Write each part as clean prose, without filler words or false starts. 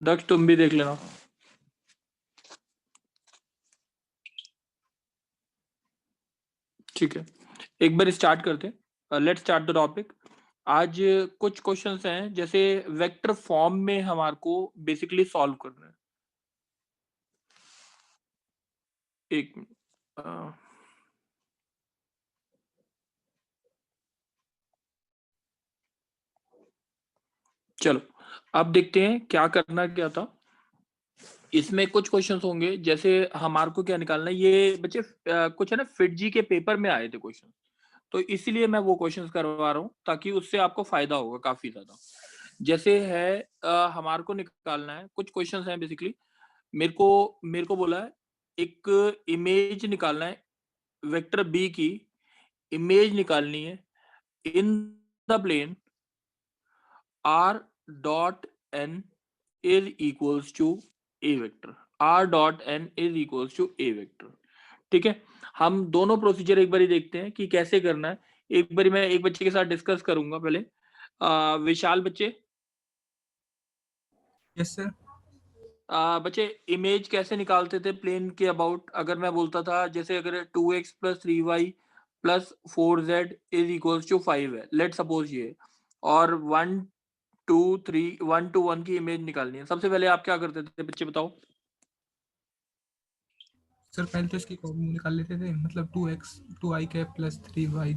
दक्ष तुम भी देख लेना। ठीक है, एक बार स्टार्ट करते हैं। Let's start the topic. आज कुछ क्वेश्चंस हैं जैसे वेक्टर फॉर्म में हमारे को बेसिकली सॉल्व करना है। एक मिनट। चलो अब देखते हैं क्या करना क्या था। इसमें कुछ क्वेश्चंस होंगे जैसे हमारे को क्या निकालना है, ये बच्चे कुछ है ना फिट जी के पेपर में आए थे क्वेश्चन, तो इसीलिए मैं वो क्वेश्चंस करवा रहा हूँ ताकि उससे आपको फायदा होगा काफी ज्यादा। जैसे है हमारे को निकालना है, कुछ क्वेश्चंस हैं बेसिकली। मेरे को बोला है एक इमेज निकालना है, वेक्टर बी की इमेज निकालनी है in the plane r dot n is equals to a vector. r dot n is equals to a vector. ठीक है, हम दोनों प्रोसीजर एक बार देखते हैं कि कैसे करना है। एक बार मैं एक बच्चे के साथ डिस्कस करूंगा पहले। विशाल बच्चे, यस सर। बच्चे इमेज कैसे निकालते थे प्लेन के अबाउट? अगर मैं बोलता था जैसे अगर 2x plus 3y plus 4z is equals to 5 है, लेट सपोज ये, और 1 की इमेज निकालनी है, सबसे पहले आप क्या करते थे बच्चे बताओ? सर पहले तो इसकी कॉमन निकाल लेते थे, मतलब 2x 2i cap plus 3y।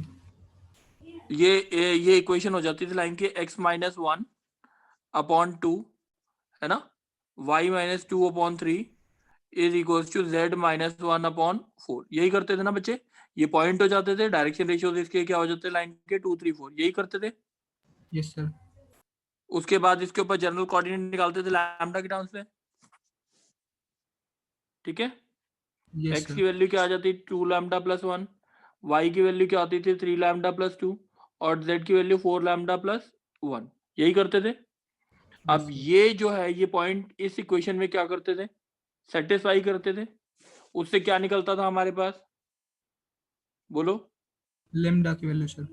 ये इक्वेशन हो जाती थी लाइन के x माइनस 1 अपॉन 2, है ना, y minus 2 upon 3 is equals to z minus 1 upon 4। यही करते थे ना बच्चे? ये पॉइंट हो जाते थे, डायरेक्शन रेशियोज इसके क्या हो जाते थे लाइन के 2 3 4, यही करते थे। Yes sir. उसके बाद इसके ऊपर जनरल कोऑर्डिनेट निकालते थे लैम्डा के टर्म्स में। ठीक है, यस x सर। की वैल्यू क्या आ जाती है 2 लैम्डा प्लस 1, y की वैल्यू क्या आती थी 3 लैम्डा प्लस 2, और z की वैल्यू 4 लैम्डा प्लस 1। यही करते थे। अब यस सर। ये जो है ये पॉइंट इस इक्वेशन में क्या करते थे, सेटिस्फाई करते थे। उससे क्या निकलता था हमारे पास, बोलो? लेमडा की वैल्यू सर।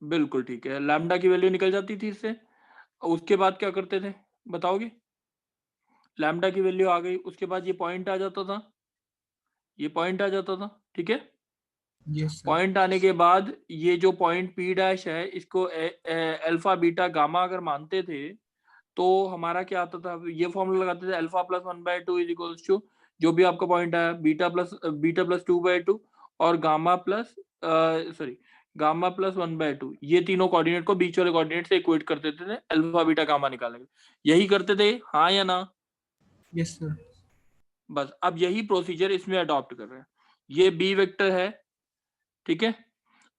बिल्कुल ठीक है, लैम्डा की वैल्यू निकल जाती थी इससे। उसके बाद क्या करते थे बताओगे? लैम्डा की वैल्यू आ गई, उसके बाद ये पॉइंट आ जाता था, ये पॉइंट आ जाता था। ठीक है, यस सर। पॉइंट आने के बाद ये जो पॉइंट पी डैश है इसको अल्फा बीटा गामा अगर मानते थे तो हमारा क्या आता था, ये फॉर्मूला लगाते थे alpha plus 1/2 is equals to जो भी आपका पॉइंट आया बीटा प्लस 2/2 और gamma plus sorry gamma plus 1/2, ये तीनों कोऑर्डिनेट को बीच वाले कोऑर्डिनेट से इक्वेट कर देते थे अल्फा बीटा गामा निकालने के। यही करते थे, हाँ या ना? Yes sir. बस अब यही प्रोसीजर इसमें अडॉप्ट कर रहे हैं। ये बी वेक्टर है, ठीक है।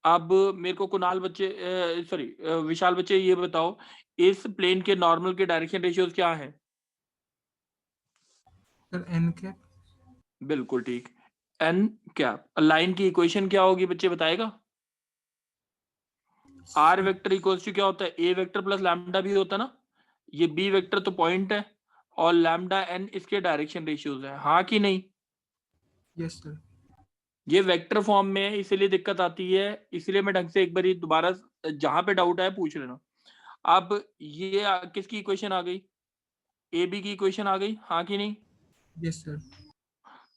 अब मेरे को कुणाल बच्चे सॉरी विशाल बच्चे ये बताओ, इस प्लेन के नॉर्मल के डायरेक्शन रेशियोज क्या हैं? Sir n cap. बिल्कुल ठीक, एन कैप। लाइन की इक्वेशन क्या होगी बच्चे बताएगा? आर वेक्टर इक्वल्स टू क्या होता है, ए वेक्टर प्लस लैम्डा भी होता है ना। ये बी वेक्टर तो पॉइंट है और लैम्डा एन इसके डायरेक्शन रेशियोज है, हाँ कि नहीं? Yes sir. ये वेक्टर फॉर्म में है इसीलिए दिक्कत आती है, इसलिए मैं ढंग से एक बार दोबारा जहां पे डाउट आए पूछ लेना। अब ये किसकी इक्वेशन आ गई? ए बी की इक्वेशन आ गई, हाँ कि नहीं? Yes sir.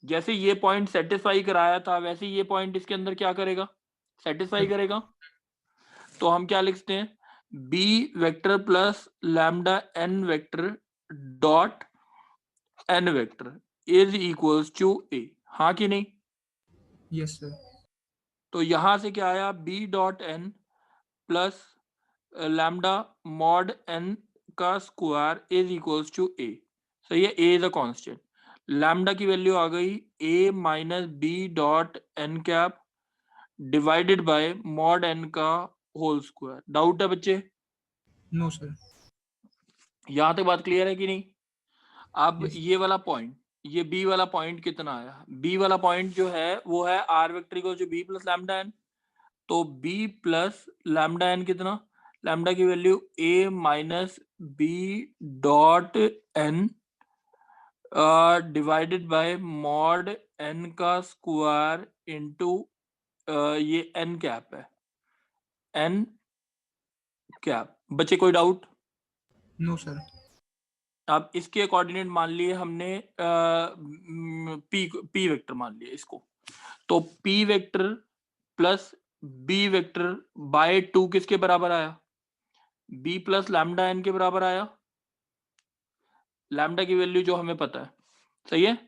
जैसे ये पॉइंट सेटिस्फाई कराया था वैसे ये पॉइंट इसके अंदर क्या करेगा, सेटिस्फाई सर करेगा। तो हम क्या लिखते हैं, B vector plus lambda N vector dot N vector is equals to A, हाँ कि नहीं? Yes sir. तो यहां से क्या आया, B dot N plus lambda mod N का square is equals to A. सही है, ए इज अ कांस्टेंट। लैम्डा की वैल्यू आ गई A minus B dot N cap divided by mod N का होल स्क्वायर। डाउट है बच्चे? No sir. यहां तक बात क्लियर है कि नहीं? अब यस। ये वाला पॉइंट, ये बी वाला पॉइंट कितना आया, बी वाला पॉइंट जो है वो है r vector equal to b plus lambda n. तो बी प्लस लैम्डा एन कितना, लैम्डा की value a minus B dot n divided by mod N का स्क्वायर इनटू ये एन कैप है, एन कैप। बच्चे कोई डाउट? No sir. अब इसके कोऑर्डिनेट मान लिए हमने पी वेक्टर मान लिया इसको, तो p vector plus b vector by 2 किसके बराबर आया? बी प्लस लैम्डा एन के बराबर आया, लैम्डा की वैल्यू जो हमें पता है, सही है।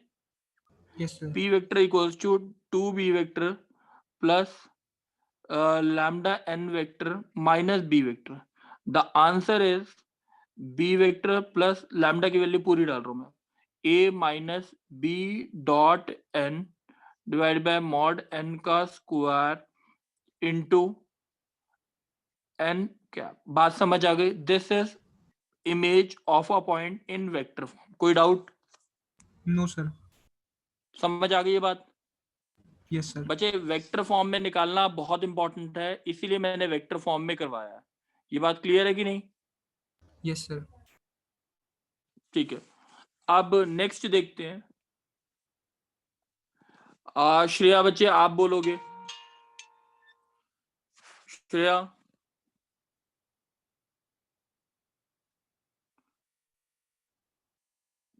Yes sir. P vector equals to 2b vector plus lambda n vector minus b vector. The answer is b vector plus lambda की वैल्यू पूरी डाल रहा हूं मैं, a minus b dot n divide by mod n का square into n cap. बात समझ आ गई? This is image of a point in vector form. कोई डाउट? No sir. समझ आ गई ये बात? Yes sir. बच्चे वेक्टर फॉर्म में निकालना बहुत इंपॉर्टेंट है, इसीलिए मैंने वेक्टर फॉर्म में करवाया है। ये बात क्लियर है कि नहीं? Yes sir. ठीक है, अब नेक्स्ट देखते हैं। श्रेया बच्चे आप बोलोगे, श्रेया।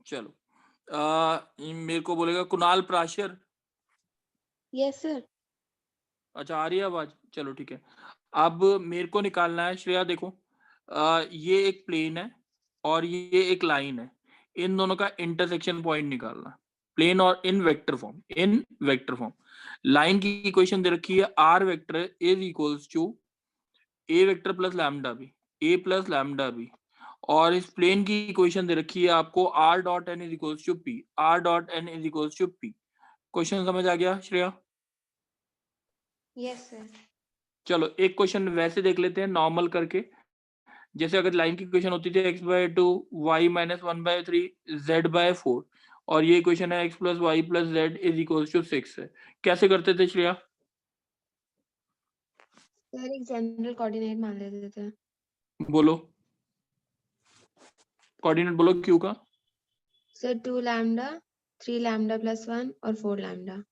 चलो, मेरे को बोलेगा कुणाल प्राशर। Yes sir. अच्छा, आ रही है आवाज? चलो ठीक है। अब मेरे को निकालना है, श्रेया देखो, ये एक प्लेन है और ये एक लाइन है, इन दोनों का इंटरसेक्शन पॉइंट निकालना, प्लेन और in vector form, in vector form. Line की इक्वेशन दे रखी है, r vector is equals to A vector plus lambda b, a plus lambda b, और इस प्लेन की इक्वेशन दे रखी है आपको r dot N is equals to p, r dot N is equals to p. Question समझ आ गया श्रेया? Yes sir. चलो एक क्वेश्चन वैसे देख लेते हैं नॉर्मल करके। जैसे अगर लाइन की इक्वेशन होती थी x by 2 y minus 1/3 z by 4, और ये इक्वेशन है x plus y plus z is equals to 6 है, कैसे करते थे श्रेया? सर एक जनरल कोऑर्डिनेट मान लेते थे। बोलो कोऑर्डिनेट बोलो क्यू का। सर 2 लैम्डा 3 लैम्डा प्लस 1 और 4 लैम्डा।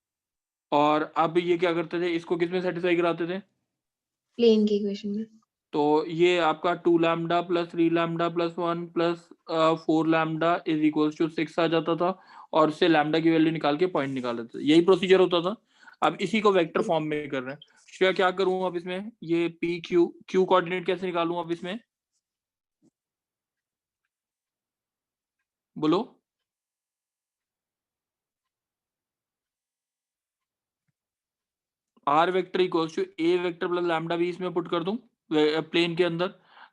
और अब ये क्या करते थे, इसको किस में सेटिस्फाई कराते थे? प्लेन की इक्वेशन में। तो ये आपका 2 lambda plus 3 lambda plus 1 plus 4 lambda is equals to 6 आ जाता था, और उससे लैम्डा की वैल्यू निकाल के पॉइंट निकाल लेते थे। यही प्रोसीजर होता था। अब इसी को वेक्टर फॉर्म में कर रहे हैं। श्रेया क्या करूं अब इसमें, ये पी क्यू, क्यू कोऑर्डिनेट कैसे निकालूं अब इसमें? बोलो। R vector equals to A vector plus lambda B इसमें पुट कर दूं प्लेन के अंदर,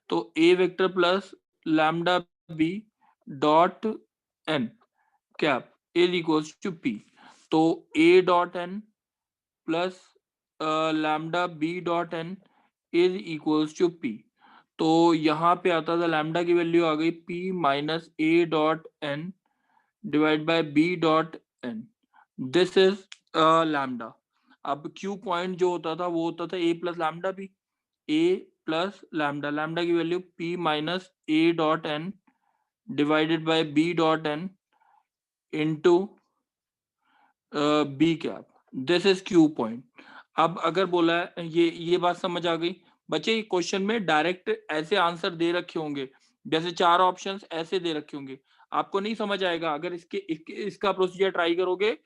तो A vector plus lambda B dot N cap is equals to P. तो A dot N plus lambda B dot N is equals to P. तो यहाँ पे आता था लैम्डा की वैल्यू आ गई p minus a dot n divide by b dot n, this is lambda. अब क्यू पॉइंट जो होता था वो होता था a plus lambda b, a plus lambda, lambda की value p minus a dot n divided by b dot n into b cap, this is q point. अब अगर बोला है ये बात समझ आ गई बच्चे? क्वेश्चन में डायरेक्ट ऐसे आंसर दे रखे होंगे, जैसे 4 ऑप्शंस ऐसे दे रखे होंगे, आपको नहीं समझ आएगा अगर इसका प्रोसीजर ट्राई करोगे।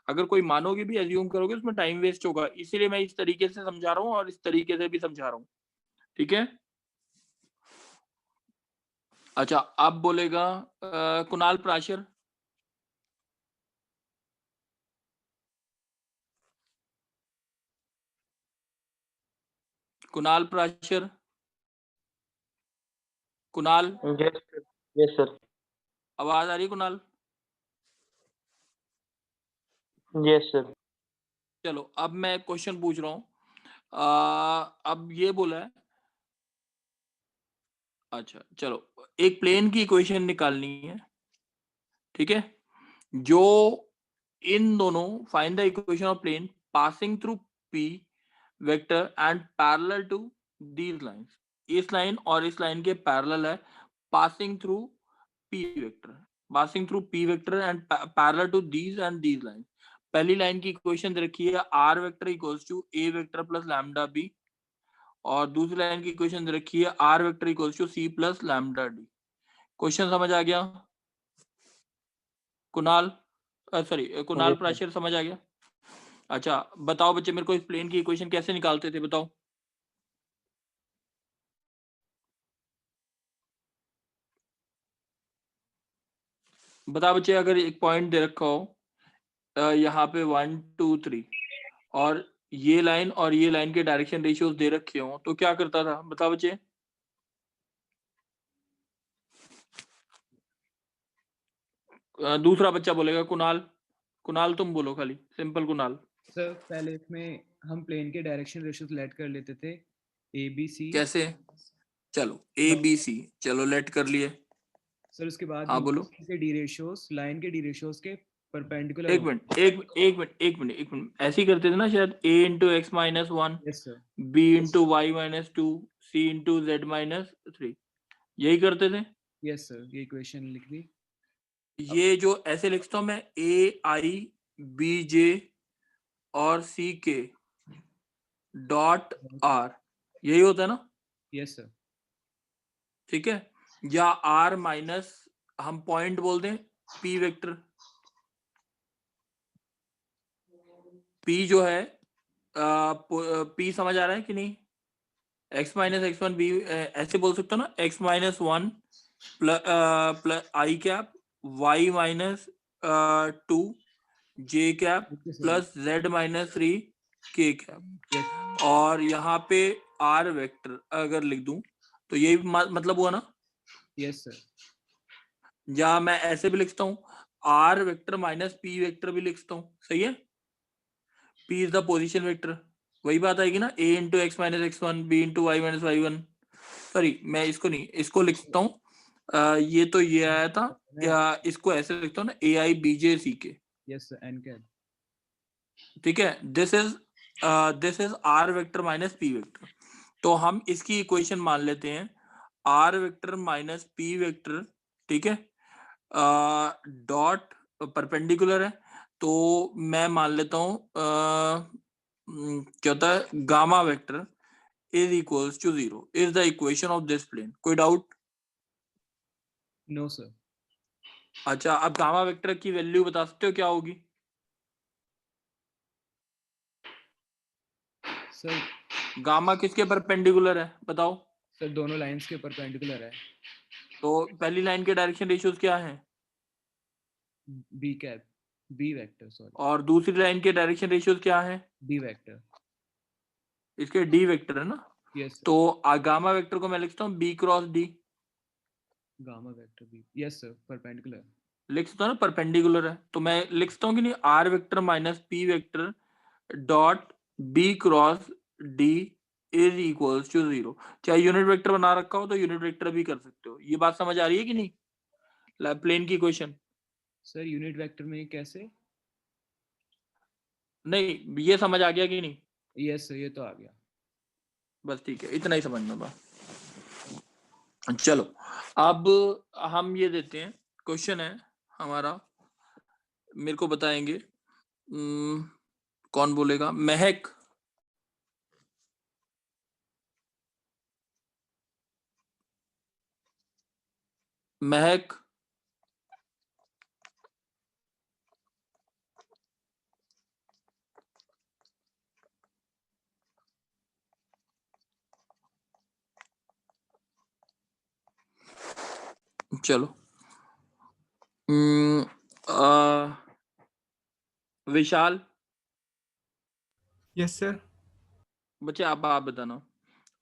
अगर कोई मानोगे भी, एज्यूम करोगे, उसमें टाइम वेस्ट होगा, इसीलिए मैं इस तरीके से समझा रहा हूँ और इस तरीके से भी समझा रहा हूँ, ठीक है? अच्छा, अब बोलेगा कुणाल प्राशर। Kunal Prashar, Kunal yes sir. आवाज आ रही है कुणाल? Yes sir. चलो अब मैं क्वेश्चन पूछ रहा हूँ। अब ये बोला है, अच्छा चलो, एक प्लेन की इक्वेशन निकालनी है, ठीक है, जो इन दोनों, find the equation of plane passing through p vector and parallel to these lines. इस लाइन और इस लाइन के पैरेलल है, passing through p vector, passing through p vector and parallel to these and these lines. पहली line की equation दे रखी है r vector equals to A vector plus lambda b, और दूसरी लाइन की इक्वेशन दे रखी है r vector equals to C plus lambda D. Question समझ आ गया? Kunal sorry Kunal Yes, sir. प्राचीर समझ आ गया? अच्छा बताओ बच्चे मेरे को इस प्लेन की इक्वेशन कैसे निकालते थे बताओ? बताओ बच्चे अगर एक पॉइंट दे रखा हो यहाँ पे 1 2 3 और ये लाइन के डायरेक्शन रेशियोज दे रखे हो तो क्या करता था बताओ बच्चे? दूसरा बच्चा बोलेगा कुणाल। कुणाल तुम बोलो खाली, सिंपल कुणाल। सर पहले इसमें हम प्लेन के डायरेक्शन रेशियोज लेट कर लेते थे ए बी सी। कैसे? चलो ए बी सी चलो लेट कर लिए। सर उसके बाद हाँ बोलो। के डी रेशियोज लाइन के डी रेशियोज के परपेंडिकुलर। एक मिनट ऐसे ही करते थे ना शायद a into x minus one, yes sir. b into y minus two, c into z minus three, यही करते थे। यस सर ये इक्वेशन लिख दी। ये जो ऐसे लिखता हूँ मैं a i b j और c k डॉट r, यही होता है ना? Yes sir. ठीक है, या r माइनस हम पॉइंट बोल दें p वेक्टर। p जो है p समझ आ रहा है कि नहीं? x minus x one B ऐसे बोल सकते हो ना, x minus one plus I cap y minus two J cap plus z minus three K cap. और यहाँ पे r वेक्टर अगर लिख दूं तो यही मतलब हुआ ना? Yes sir. या मैं ऐसे भी लिखता हूँ r vector minus p vector भी लिखता हूँ, सही है? p is the position vector, वही बात आएगी ना, a into x minus x one, b into y minus y one. Sorry मैं इसको नहीं, इसको लिखता हूँ ये तो ये आया था, या इसको ऐसे लिखता हूँ ना ए आई B j c k. Yes sir n cap. ठीक है, this is r vector minus p vector. तो हम इसकी इक्वेशन मान लेते हैं r vector minus p vector, ठीक है, डॉट परपेंडिकुलर है तो मैं मान लेता हूँ क्या होता है, gamma vector is equals to 0 is the equation of this plane. कोई डाउट? No sir. अच्छा अब गामा वेक्टर की वैल्यू बता सकते हो क्या होगी? सर गामा किसके परपेंडिकुलर है बताओ? सर दोनों लाइंस के परपेंडिकुलर है। तो पहली लाइन के डायरेक्शन रेशियोज क्या हैं? B cap b vector sorry. और दूसरी लाइन के डायरेक्शन रेशियोज क्या हैं? D vector. इसके डी वेक्टर है ना? यस तो गामा वेक्टर को मैं लिखता हूँ b cross d. Gamma vector b. Yes sir perpendicular. लिख सकता हूँ ना, परपेंडिकुलर है तो मैं लिख सकता हूँ कि नहीं, r vector minus p vector dot b cross d is equals to 0। चाहे यूनिट वेक्टर बना रखा हो तो यूनिट वेक्टर भी कर सकते हो। ये बात समझ आ रही है कि नहीं? प्लेन की इक्वेशन। सर यूनिट वेक्टर में कैसे? नहीं ये समझ आ गया कि नहीं? यस सर ये तो आ गया। बस ठीक है, इतना ही समझना था। चलो अब हम ये देते हैं, क्वेश्चन है हमारा, मेरे को बताएंगे कौन बोलेगा? महक। महक चलो विशाल। Yes sir. बच्चे आप बताना।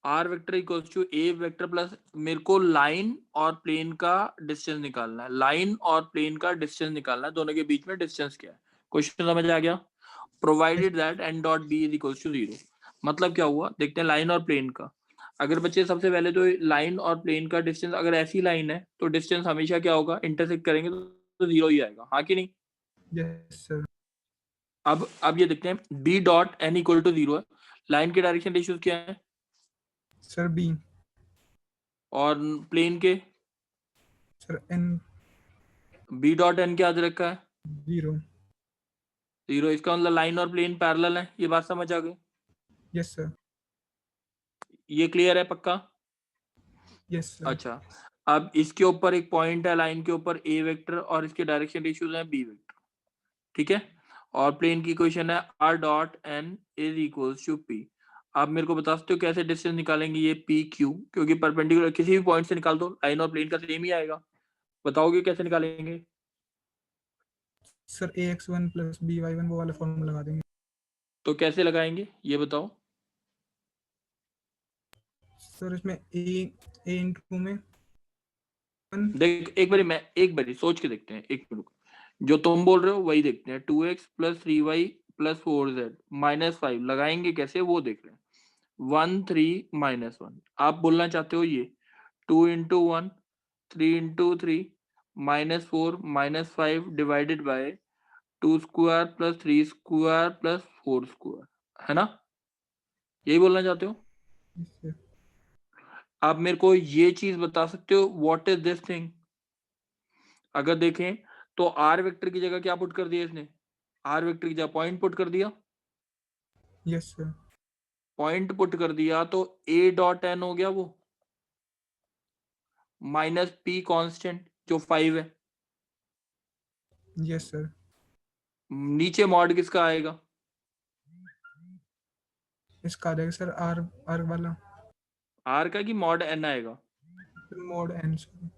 R vector equals to A vector plus, मेरे को लाइन और प्लेन का डिस्टेंस निकालना है, लाइन और प्लेन का डिस्टेंस निकालना है, दोनों के बीच में डिस्टेंस क्या है। क्वेश्चन समझ आ गया? Provided that n dot b is equals to 0। मतलब क्या हुआ देखते हैं, लाइन और प्लेन का। अगर बच्चे सबसे पहले तो लाइन और प्लेन का डिस्टेंस, अगर ऐसी लाइन है तो डिस्टेंस हमेशा क्या होगा, इंटरसेक्ट करेंगे तो 0 ही आएगा, हाँ कि नहीं? Yes sir. अब ये देखते हैं b dot n equal to 0 है, लाइन के डायरेक्शन रेशियोज क्या है? Sir b. और प्लेन के? Sir n. B dot n क्या दे रखा है? 0। 0। इसका मतलब लाइन और प्लेन पैरेलल है, ये बात समझ आ गई? Yes sir. ये क्लियर है पक्का? Yes sir. अच्छा अब इसके ऊपर एक पॉइंट है लाइन के ऊपर ए वेक्टर और इसके डायरेक्शन रेशियोज है बी वेक्टर, ठीक है। और प्लेन की इक्वेशन है r dot n is equals to p। आप मेरे को बता सकते हो कैसे डिस्टेंस निकालेंगे ये p q, क्योंकि परपेंडिकुलर किसी भी पॉइंट से निकाल दो, लाइन और प्लेन का सेम ही आएगा। बताओगे कैसे निकालेंगे? सर ax1 प्लस by1 वो वाला फॉर्मूला लगा देंगे। तो कैसे लगाएंगे ये बताओ। सर इसमें a इंटू में 1 देख एक बारी सोच के देखते हैं, एक मिनट, जो तुम बोल रहे हो वही देखते हैं। 2x plus 3y plus 4z minus 5 लगाएंगे कैसे वो देख रहे हैं। 1 3 माइनस 1 आप बोलना चाहते हो ये 2 into 1 3 into 3 minus 4 minus 5 divided by 2 square plus 3 square plus 4 square, है ना? यही बोलना चाहते हो? इससे आप मेरे को ये चीज बता सकते हो व्हाट इज दिस थिंग? अगर देखें तो आर वेक्टर की जगह क्या पुट कर दिया इसने? आर वेक्टर की जगह पॉइंट पुट कर दिया, यस सर। पॉइंट पुट कर दिया तो ए डॉट एन हो गया वो माइनस पी कांस्टेंट जो 5 है। Yes sir. नीचे मॉड किसका आएगा? इसका आ जाएगा सर आर वाला आर का कि मॉड एन आएगा? Mod N sir.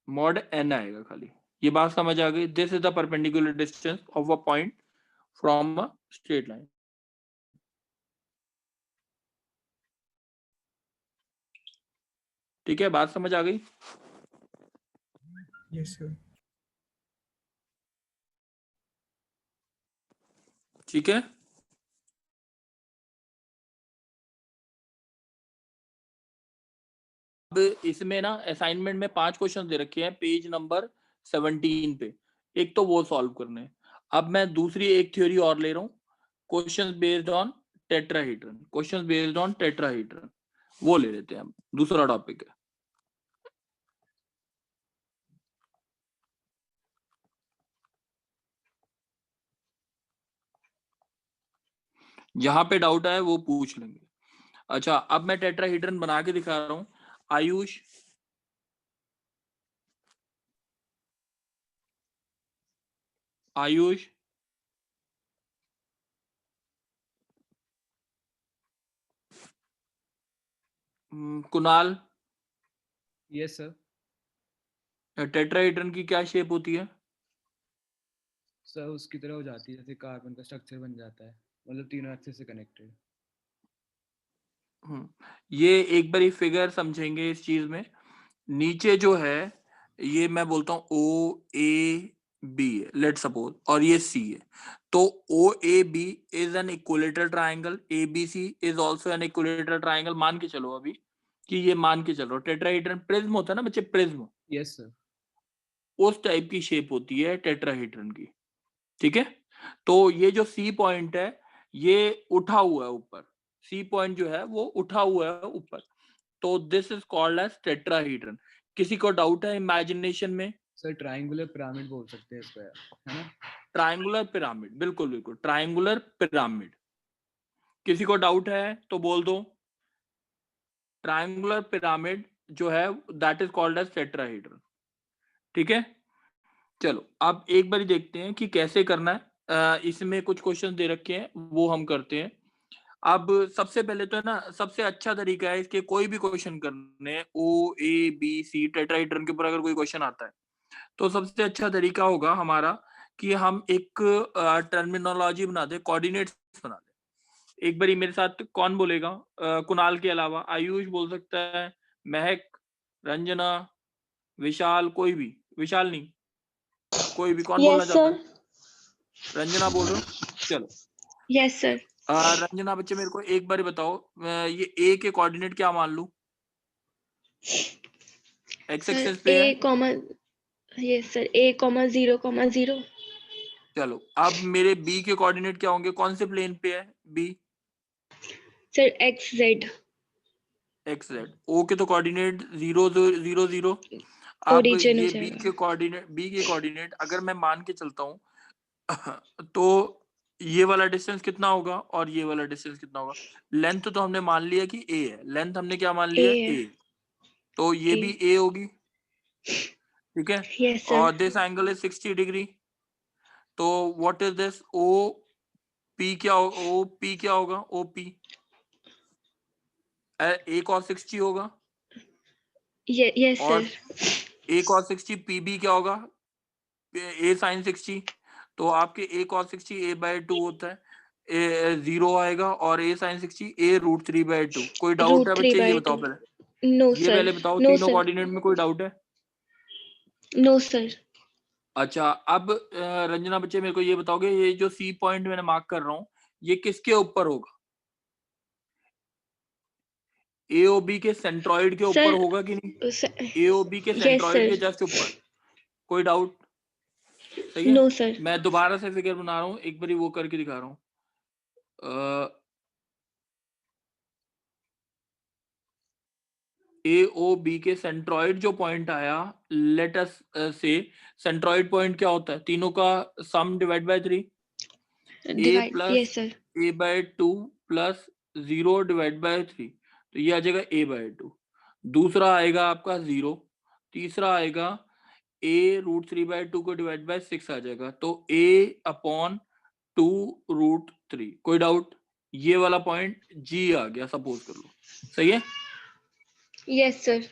Mod N आएगा खाली। ये बात समझ आ गई? This is the perpendicular distance of a point from a straight line. ठीक है, बात समझ आ गई? Yes sir. ठीक है, अब इसमें ना असाइनमेंट में 5 क्वेश्चन दे रखे हैं पेज नंबर 17 पे, एक तो वो सॉल्व करने हैं। अब मैं दूसरी एक थ्योरी और ले रहा हूँ, questions based on tetrahedron, questions based on tetrahedron, वो ले लेते हैं। हम दूसरा टॉपिक है, जहां पे डाउट आए वो पूछ लेंगे। अच्छा, अब मैं टेट्राहेड्रन बना के दिखा रहा हूँ। Ayush, Ayush, Kunal, yes sir. Tetrahedron की क्या शेप होती है? सर उसकी तरह हो जाती है जैसे कार्बन का स्ट्रक्चर बन जाता है, मतलब तीनों एक्सिस से कनेक्टेड। ये एक बार फिगर समझेंगे इस चीज में। नीचे जो है ये मैं बोलता हूँ ओ ए बी है लेट सपोज, और ये सी है, तो O A B is an equilateral triangle, A B C is also an equilateral triangle. मान के चलो अभी कि ये मान के चलो टेट्राहेड्रन प्रिज्म होता है ना बच्चे, प्रिज्म, यस सर। उस टाइप की शेप होती है टेट्राहेड्रन की। ठीक है, तो ये जो सी पॉइंट है ये उठा हुआ है ऊपर, सी पॉइंट जो है वो उठा हुआ है ऊपर, तो this is called as tetrahedron. किसी को डाउट है इमेजिनेशन में? सर ट्राइंगुलर पिरामिड बोल सकते हैं इसको यार, है ना? ट्राइंगुलर पिरामिड, बिल्कुल बिल्कुल ट्राइंगुलर पिरामिड। किसी को डाउट है तो बोल दो। ट्राइंगुलर पिरामिड जो है that is called as tetrahedron. ठीक है, चलो अब एक बार देखते हैं कि कैसे करना है। इसमें कुछ क्वेश्चन दे रखे हैं वो हम करते हैं। अब सबसे पहले तो है ना, सबसे अच्छा तरीका है इसके कोई भी क्वेश्चन करने, ओ ए बी सी टेट्राहेड्रन के ऊपर अगर कोई क्वेश्चन आता है तो सबसे अच्छा तरीका होगा हमारा कि हम एक टर्मिनोलॉजी बना दे, कोऑर्डिनेट्स बना दे। एक बारी मेरे साथ कौन बोलेगा? कुणाल के अलावा आयुष बोल सकता है, महक, रंजना, विशाल, कोई भी, विशाल नहीं, कोई भी, कौन बोलना यस चाहता सर। है? रंजना बोल रहे हो? चलो, यस सर। रंजना बच्चे मेरे को एक बार बताओ, ये ए के कोऑर्डिनेट क्या मान लूं? एक्स सर एक्सिस पे है। ए कॉमा, यस सर, ए कॉमा 0,0। चलो, अब मेरे बी के कोऑर्डिनेट क्या होंगे? कौन से प्लेन पे है B? Sir X Z. X Z. Okay तो कोऑर्डिनेट 0 0 0। अब ओरिजिन हो ये जाएगा। बी के कोऑर्डिनेट अगर मैं मान के चलता हूँ तो ये वाला डिस्टेंस कितना होगा और ये वाला डिस्टेंस कितना होगा? लेंथ तो हमने मान लिया कि ए है, लेंथ हमने क्या मान ए लिया? है। ए, तो ये ए भी ए होगी। ठीक है, Yes, sir. और दिस एंगल इज 60 डिग्री। तो what is this O P क्या ओ पी क्या होगा? ओ पी ए cos 60 होगा, Yes, और sir. ए cos 60 पी बी क्या होगा? ए sin 60। तो आपके ए cos 60 a by 2 होता है, ए 0 आएगा, और ए sin 60 a √3 by 2। कोई डाउट है Root 3 बच्चे? ये by बताओ 2. पहले, No, ये sir. पहले बताओ, No, तीनों sir. कोऑर्डिनेट में कोई डाउट है? No, sir. अच्छा, अब रंजना बच्चे मेरे को ये बताओगे, ये जो सी पॉइंट मैंने मार्क कर रहा हूँ, ये किसके ऊपर होगा? एओबी के सेंट्रॉइड के ऊपर Sir, होगा कि नहीं? sir. एओबी के Yes, सेंट्रॉइड के sir. जस्ट ऊपर। कोई डाउट? सही है, No, sir. मैं दोबारा से फिगर बना रहा हूँ, एक बारी वो करके दिखा रहा हूँ। एओबी के सेंट्रॉइड जो पॉइंट आया, लेट अस से सेंट्रॉइड पॉइंट क्या होता है? तीनों का sum divide by 3, A Divide. Plus Yes, sir. A by 2 plus 0 divide by 3, तो ये आ जाएगा ए बाय 2। दूसरा आएगा आपका 0, तीसरा आएगा a √3 by 2 को डिवाइड बाय 6 आ जाएगा, तो a अपॉन 2√3। कोई डाउट? ये वाला पॉइंट G आ गया, सपोज कर लो। सही है। Yes, sir.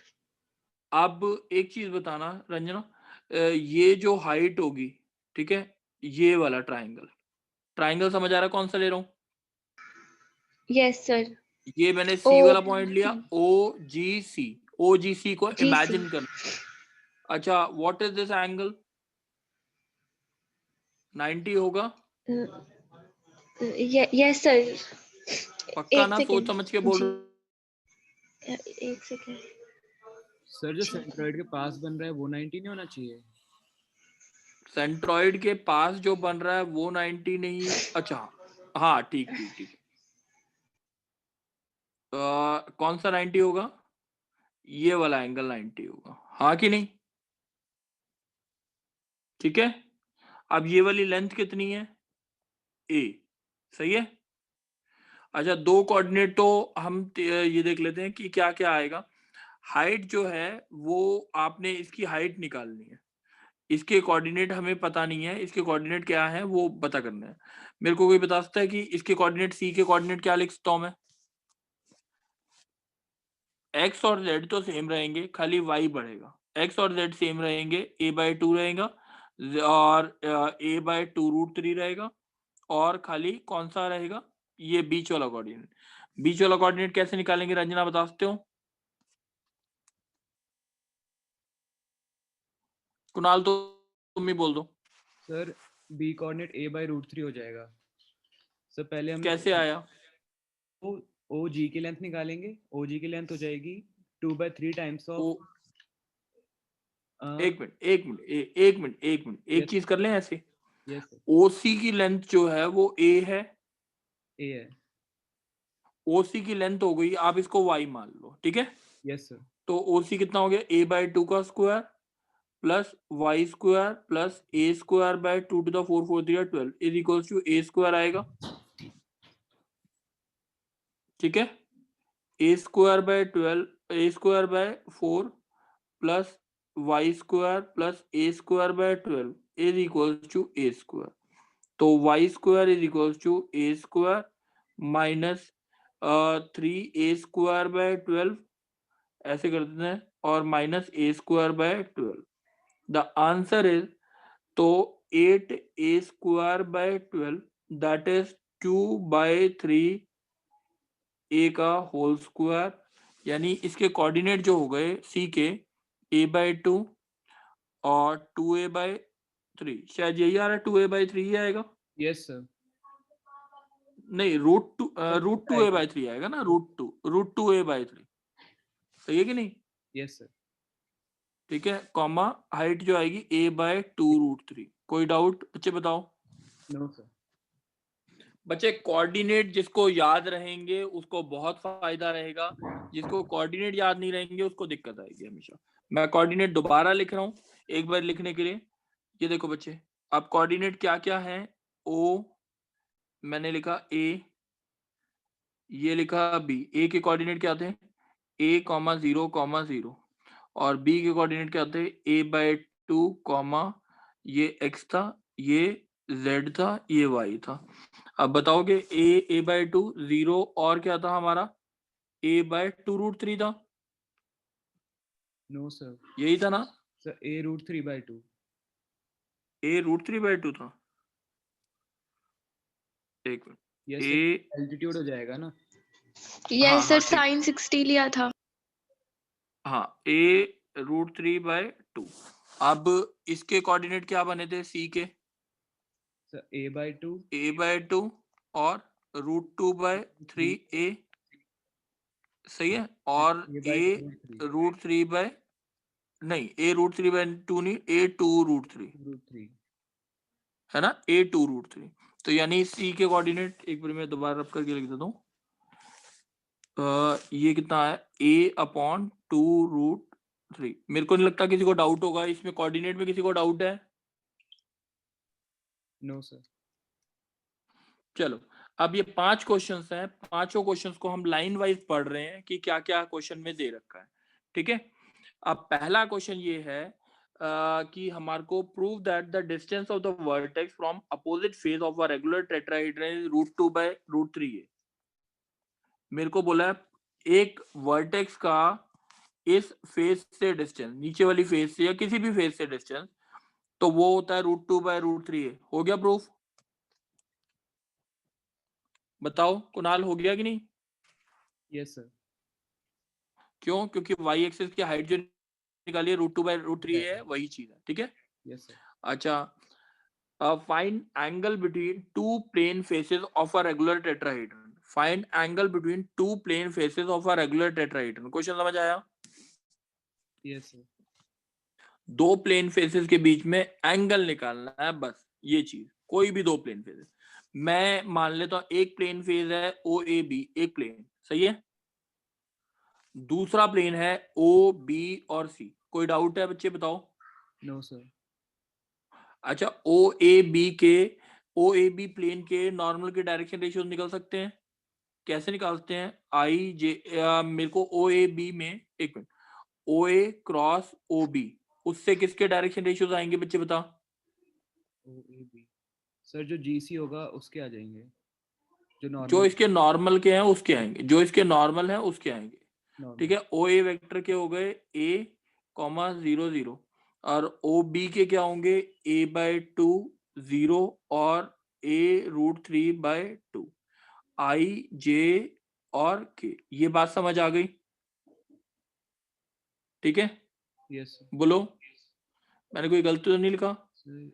अब एक चीज बताना रंजना, ये जो हाइट होगी, ठीक है, ये वाला ट्राइंगल, ट्राइंगल समझ आ रहा है कौन सा ले रहा हूँ? Yes, sir. ये मैंने C O- वाला पॉइंट लिया, OGC। OGC को GC. इमेजिन करना। अच्छा, व्हाट इज दिस एंगल? 90 होगा? Yes, sir. पक्का एक ना? सोच सेकेंड समझ के बोल रहे हो? एक सेकेंड सर जो सेंट्रॉइड के पास बन रहा है वो 90 नहीं होना चाहिए? सेंट्रॉइड के पास जो बन रहा है वो 90 नहीं? अच्छा, हाँ, ठीक ठीक ठीक। कौन सा 90 होगा? ये वाला एंगल 90 होगा, हाँ कि नहीं? ठीक है, अब ये वाली लेंथ कितनी है? ए। सही है। अच्छा, दो कोऑर्डिनेट तो हम ये देख लेते हैं कि क्या क्या आएगा। हाइट जो है वो आपने इसकी हाइट निकालनी है, इसके कोऑर्डिनेट हमें पता नहीं है, इसके कोऑर्डिनेट क्या है वो पता करना है। मेरे को कोई बता सकता है कि इसके कोऑर्डिनेट, सी के कोऑर्डिनेट क्या लिख सकता हूं मैं? एक्स और जेड तो सेम रहेंगे, खाली वाई बढ़ेगा। एक्स और जेड सेम रहेंगे, ए बाय 2 रहेगा, और ए बाय 2√3 रहेगा, और खाली कौन सा रहेगा? ये बीच वाला कोऑर्डिनेट। बीच वाला कोऑर्डिनेट कैसे निकालेंगे रंजना, बता सकते हो? कुणाल तो तुम ही बोल दो। Sir B coordinate a by √3 हो जाएगा। सर पहले हम कैसे आया? ओ जी की लेंथ निकालेंगे। ओ जी की लेंथ हो जाएगी 2/3 टाइम्स ओ, ऑफ एक मिनट, एक Yes. चीज कर लें ऐसे। Yes sir. ओसी की लेंथ जो है वो ए है, ए है। ओसी की लेंथ हो गई, आप इसको वाई मान लो, ठीक है। Yes sir. तो ओसी कितना हो गया? ए बाय 2 का square plus Y square plus A square by 2 to the 4 4 3 12 is equal to A square आएगा, ठीक है। A square by 12, A square by 4 plus Y square plus A square by 12 is equal to A square. तो Y square is equal to A square minus 3 A square by 12, ऐसे कर देते हैं, और minus A square by 12। The answer is, तो 8 ए square by 12 that is 2/3 ए का whole square, यानी इसके कोऑर्डिनेट जो हो गए सी के, ए बाय 2 और 2a/3, शायद यही आ रहा है, 2a/3 ही आएगा। Yes sir. नहीं, √2a/3 आएगा ना, √2a/3, सही है कि नहीं? Yes sir. ठीक है, कॉमा हाइट जो आएगी a/2√3। कोई डाउट बच्चे बताओ? No sir. बच्चे कोऑर्डिनेट जिसको याद रहेंगे उसको बहुत फायदा रहेगा, जिसको कोऑर्डिनेट याद नहीं रहेंगे उसको दिक्कत आएगी हमेशा। मैं कोऑर्डिनेट दोबारा लिख रहा हूँ एक बार लिखने के लिए। ये देखो बच्चे, अब कोऑर्डिनेट क्या क्या है? ओ मैंने लिखा, ए ये लिखा, बी। ए के कोऑर्डिनेट क्या थे? a, 0, 0, और बी के कोऑर्डिनेट क्या थे, a/2 कॉमा ये x था, ये z था, ये y था। अब बताओगे a/2 0 और क्या था हमारा, a/2√3 था, नो सर, यही था ना, सर a√3/2। a√3/2 था। एक minute, yes a sir, altitude हो जाएगा ना। यस सर, हाँ ठीक, साइन 60 लिया था। हाँ a√3/2। अब इसके कोऑर्डिनेट क्या बने थे c के, सर a/2 a/2 और √2/3a, सही है, और a/2√3 a√3 नहीं, a√3/2 नहीं, a2√3 √3। है ना, a2√3। तो यानी c के कोऑर्डिनेट एक बार मैं दोबारा रब करके लिख देता हूँ, ये कितना है, a/2√3। मेरे को नहीं लगता किसी को डाउट होगा इसमें, कोऑर्डिनेट में किसी को डाउट है? No sir. चलो, अब ये 5 क्वेश्चंस हैं, पांचों क्वेश्चंस को हम लाइन वाइज पढ़ रहे हैं कि क्या क्या क्वेश्चन में दे रखा है, ठीक है। अब पहला क्वेश्चन ये है कि हमारे को prove that the distance of the vertex from opposite face of a regular tetrahedron is √2/√3 है। मेरे को बोला है एक वर्टेक्स का इस फेस से डिस्टेंस, नीचे वाली फेस से या किसी भी फेस से डिस्टेंस, तो वो होता है √2/√3 है। हो गया प्रूफ? बताओ कुणाल, हो गया कि नहीं? Yes sir. क्यों? क्योंकि वाई एक्सिस की हाइट जो निकाली है √2/√3 है, वही चीज है, ठीक है। Yes sir. अच्छा, find angle between two plane faces of a regular tetrahedron. Find angle between two plane faces of a regular tetrahedron. Question समझ आया? Yes sir. दो प्लेन फेसेस के बीच में एंगल निकालना है, बस ये चीज। कोई भी दो प्लेन फेसेस, मैं मान लेता हूं एक प्लेन फेस है OAB, एक प्लेन, सही है। दूसरा प्लेन है OB और C। कोई डाउट है बच्चे, बताओ? No sir. अच्छा, OAB प्लेन के नॉर्मल के डायरेक्शन रेशियो निकल सकते हैं। कैसे निकालते हैं? मेरे को OAB में, एक मिनट, OA क्रॉस OB, उससे किसके डायरेक्शन रेशियोज आएंगे बच्चे, बता? OAB सर, जो GC होगा उसके आ जाएंगे, जो जो नॉर्मल इसके नॉर्मल के हैं उसके आएंगे, जो इसके नॉर्मल है उसके आएंगे, ठीक नॉर्मल। है। OA वेक्टर के हो गए A,0,0 और OB के क्या होंगे, a/2 0 और a√3/2 I J और K। ये बात समझ आ गई? ठीक है, यस सर। बोलो, मैंने कोई गलती तो नहीं लिखा? सर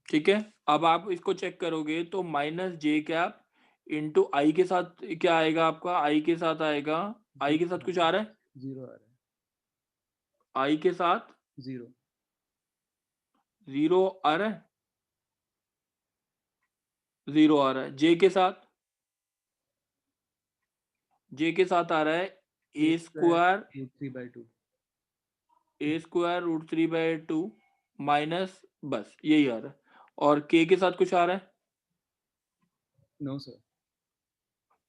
ठीक है, अब आप इसको चेक करोगे तो -j इंटू आई के साथ क्या आएगा आपका, आई के साथ आएगा, आई के साथ कुछ आ रहा है, 0 आ रहा है। आई के साथ 0 0 आ रहा है, 0 आ रहा है। जे के साथ, जे के साथ आ रहा है a a² √3/2। √3/2 माइनस, बस यही आ रहा है। और के साथ कुछ आ रहा है? No sir.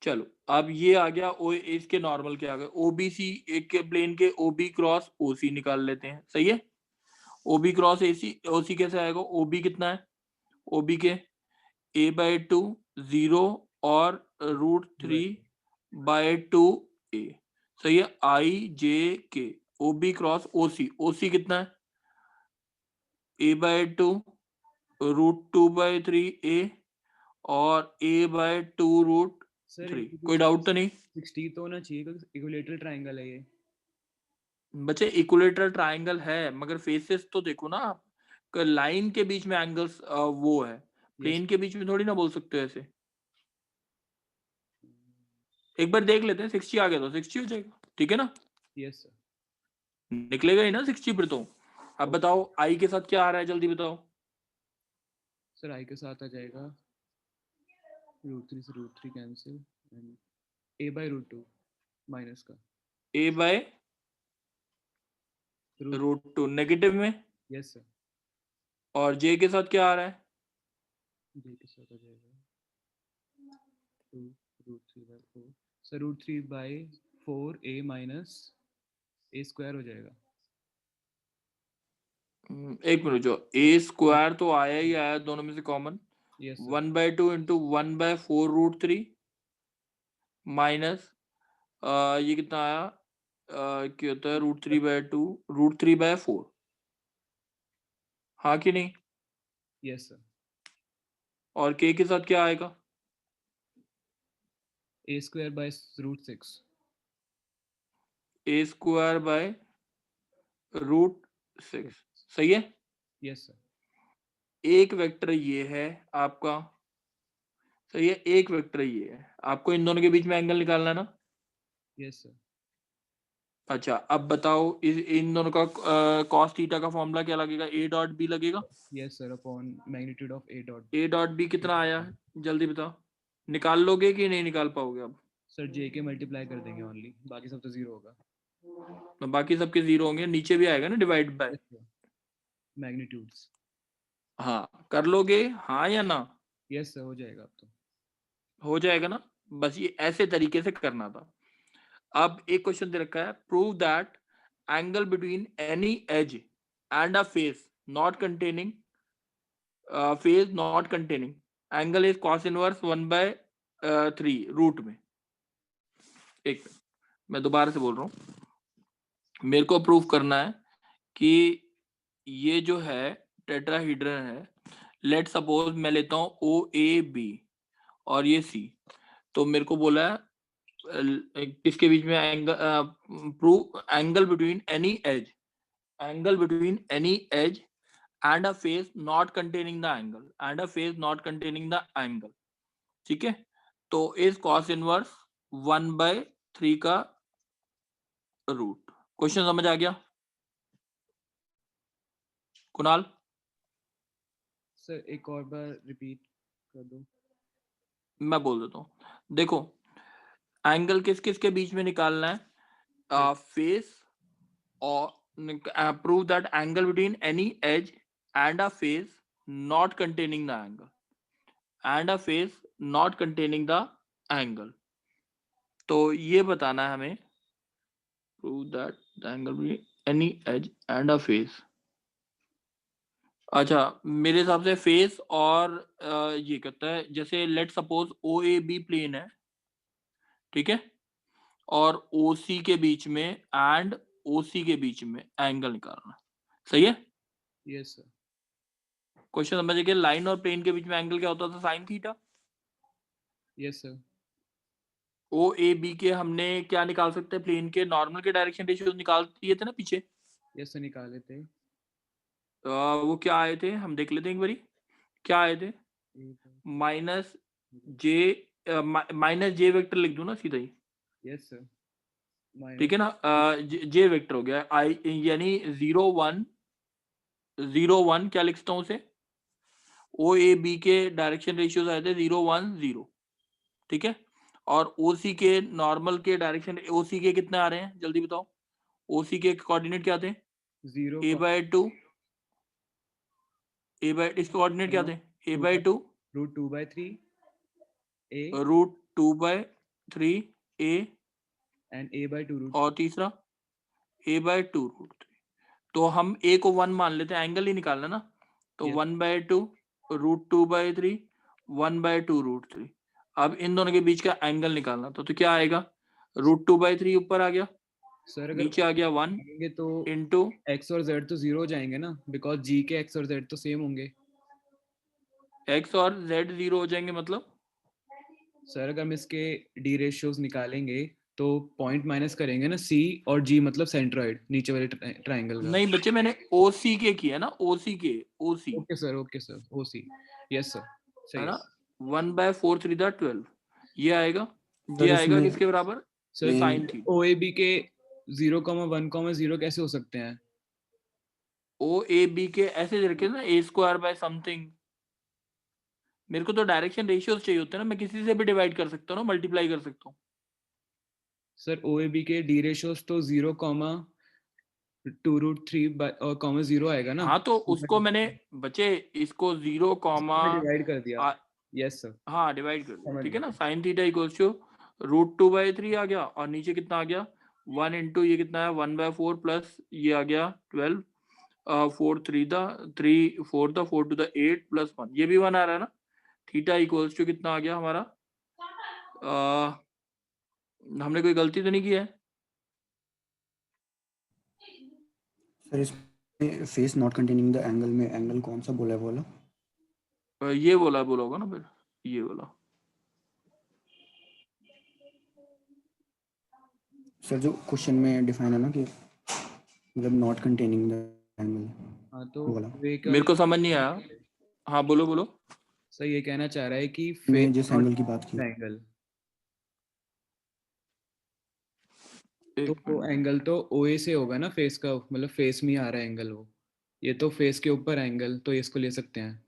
चलो, अब ये आ गया ओ, इसके नॉर्मल के आ गए OBC, एक के प्लेन के OB क्रॉस OC निकाल लेते हैं, सही है। OB क्रॉस OC कैसे आएगा? OB कितना है, OB के a/2 0 और √3/2a, सही है। IJK OB क्रॉस OC कितना है, a/2 √2/3a और a/2√3। सर कोई डाउट तो नहीं? 60 तो होना चाहिए क्योंकि इक्विलेटरल ट्रायंगल है ये। बच्चे इक्विलेटरल ट्रायंगल है, मगर फेसेस तो देखो ना आप, लाइन के बीच में एंगल्स वो है, यस। प्लेन के बीच में थोड़ी ना बोल सकते हो ऐसे। एक बार देख लेते हैं, 60 आ गया तो 60 हो जाएगा, ठीक है ना। Yes sir. निकलेगा ही ना 60 पर तो। अब बताओ आई के साथ क्या आ रहा है, जल्दी बताओ। सर आई के साथ आ जाएगा √3 से √3 कैंसिल एंड a/√2 माइनस का a/√2 नेगेटिव में, यस सर। और जे के साथ क्या आ रहा है, j के साथ आ जाएगा 2 √3/4 sir √3/4 a minus a square हो जाएगा। एक मिनट, जो ए स्क्वायर तो आया ही आया दोनों में से common, yes sir 1/2 into 1/4 √3 minus ये कितना आया, क्या होता है √3/2 √3/4, हाँ कि नहीं? यस सर और के के साथ क्या आएगा? a square by √6। A square bye √6, सही है। यस सर एक वेक्टर ये है आपका, सही है, एक वेक्टर ये है, आपको इन दोनों के बीच में एंगल निकालना है ना। यस सर अच्छा, अब बताओ इन दोनों का cos थीटा का फॉर्मूला क्या लगेगा? ए डॉट बी लगेगा। Yes sir upon magnitude of a dot. A dot B कितना आया है, जल्दी बताओ, निकाल लोगे कि नहीं निकाल पाओगे अब? सर j के मल्टीप्लाई कर देंगे ओनली, बाकी सब तो 0 होगा। तो बाकी सबके 0 होंगे, नीचे भी आएगा ना डिवाइड बाय। मैग्नीट्यूड्स। हाँ, कर लोगे हाँ या ना? यस सर हो जाएगा अब तो। हो जाएगा ना, बस ये ऐसे तरीके से करना था। अब एक क्वेश्चन दे रखा है, prove that angle between any edge and a face not containing angle is cos inverse 1/3 root में। एक मैं दोबारा से बोल रहा हूँ, मेरे को प्रूव करना है कि ये जो है टेट्राहीड्रन है, लेट सपोज मैं लेता हूँ OAB और ये C, तो मेरे को बोला है किसके बीच में angle, prove angle between any edge and a face not containing the angle, ठीक है। तो इज cos इनवर्स 1/3 का रूट। क्वेश्चन समझ आ गया कुणाल? सर एक और बार रिपीट कर दो। मैं बोल देता हूँ, देखो एंगल किस किस के बीच में निकालना है, फेस और prove that angle between any edge and a face not containing the angle, तो ये बताना है हमें, prove that the angle between any edge and a face. अच्छा, मेरे हिसाब से फेस और ये कहता है, जैसे लेट सपोज OAB प्लेन है, ठीक है, और OC के बीच में एंड OC के बीच में एंगल निकालना, सही है। यस सर क्वेश्चन समझ गए, लाइन और प्लेन के बीच में एंगल क्या होता था? Sine theta. Yes sir OAB के हमने क्या निकाल सकते हैं, प्लेन के नॉर्मल के डायरेक्शन रेशियो निकाल दिए थे ना पीछे। यस सर निकाले थे। वो क्या आए थे, हम देख लेते हैं एक बारी, क्या आए थे? माइनस जे वेक्टर लिख दूं ना सीधा ही, यस सर ठीक है ना, जे वेक्टर हो गया आई, यानी 0 1 क्या लिखता हूँ उसे, OAB के डायरेक्शन रेशियोज आए थे 0 1 0, ठीक है, और OC के नॉर्मल के डायरेक्शन, OC के कितने आ रहे हैं जल्दी बताओ? OC के कोऑर्डिनेट क्या थे? 0 a/2, इसके कोऑर्डिनेट क्या थे? a/2 √2/3 a √2/3 a, and a/2 और तीसरा a/2 √3। तो हम a को 1 मान लेते हैं, एंगल ही निकालना ना, तो Yes. 1/2 √2/3 1/2 √3। अब इन दोनों के बीच का एंगल निकालना, तो क्या आएगा? √2/3 ऊपर आ गया, सर अगर नीचे आ गया 1 करेंगे तो इंटू x और z तो 0 हो जाएंगे ना, बिकॉज g के x और z तो सेम होंगे। x और z 0 हो जाएंगे, मतलब सर अगर हम इसके d रेशियोज निकालेंगे तो पॉइंट माइनस करेंगे ना, c और g मतलब सेंट्रॉइड नीचे वाले ट्रायंगल का। नहीं बच्चे, मैंने OC के किया ना, OC okay sir OC। Yes sir सही है है। ना, 1/4 3 12 ये आएगा, सर ये आएगा इसमें किसके बराबर? Sir sine theta. OAB के 0,1,0 कैसे हो सकते हैं? OAB के ऐसे रखे ना, a² समथिंग, मेरे को तो डायरेक्शन रेशियोज चाहिए होते हैं ना, मैं किसी से भी डिवाइड कर सकता हूँ ना, मल्टीप्लाई कर सकता हूँ। सर OAB के d रेशियोज तो 0,2√3 0 आएगा ना। हाँ, तो उसको मैंने बच्चे इसको 0, डिवाइड कर दिया। यस सर हाँ डिवाइड कर दिया, समझ ठीक है गया। ना, साइन थीटा इक्वल्स टू √2/3 आ गया और नीचे कितना आ गया 1 इंटू ये कितना है 1/4 प्लस ये आ गया 12 4 3 द 3 4 द 4 टू द 8 प्लस 1 ये भी 1 आ रहा है ना थीटा इक्वल्स टू कितना आ गया हमारा हमने कोई गलती तो नहीं की है सर इसमें face not containing the angle में एंगल कौन सा बोला है बोला ये बोला होगा ना फिर ये बोला सर जो क्वेश्चन में डिफाइन है ना कि मतलब नॉट कंटेनिंग द एंगल हाँ तो बोला वे का मेरे को समझ नहीं आया हाँ बोलो सर ये कहना चाह रहा है कि मैं जिस एंगल की बात की एंगल एक तो वो एंगल तो OA से होगा ना फेस का मतलब फेस में ही आ रहा है एंगल वो ये तो फेस के ऊपर एंगल तो इसको ले सकते हैं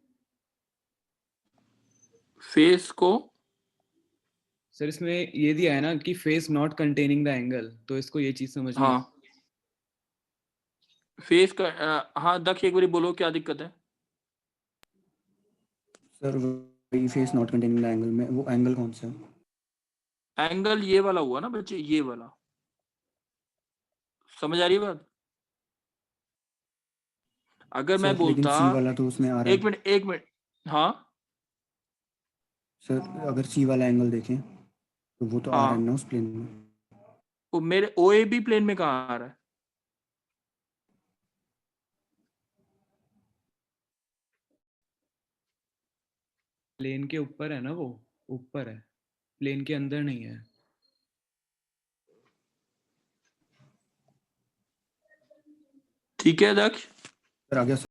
फेस को सर इसमें ये दिया है ना कि face not containing the angle तो इसको ये चीज समझनी हाँ फेस का हाँ दक्ष एक बारी बोलो क्या दिक्कत है सर वही face not containing the angle में वो एंगल कौन सा है एंगल ये वाला हुआ ना बच्चे ये वाला समझ आ रही है बात अगर मैं सर लेकिन बोलता सी वाला तो उसमें आ रहा है एक मिनट हाँ सर अगर सी वाला एंगल देखें तो वो तो आ रहा है ना उस प्लेन में वो मेरे OAB प्लेन में कहाँ आ रहा है प्लेन के ऊपर है ना वो ऊपर है प्लेन के अंदर नहीं है ठीक है दक्ष सर आ गया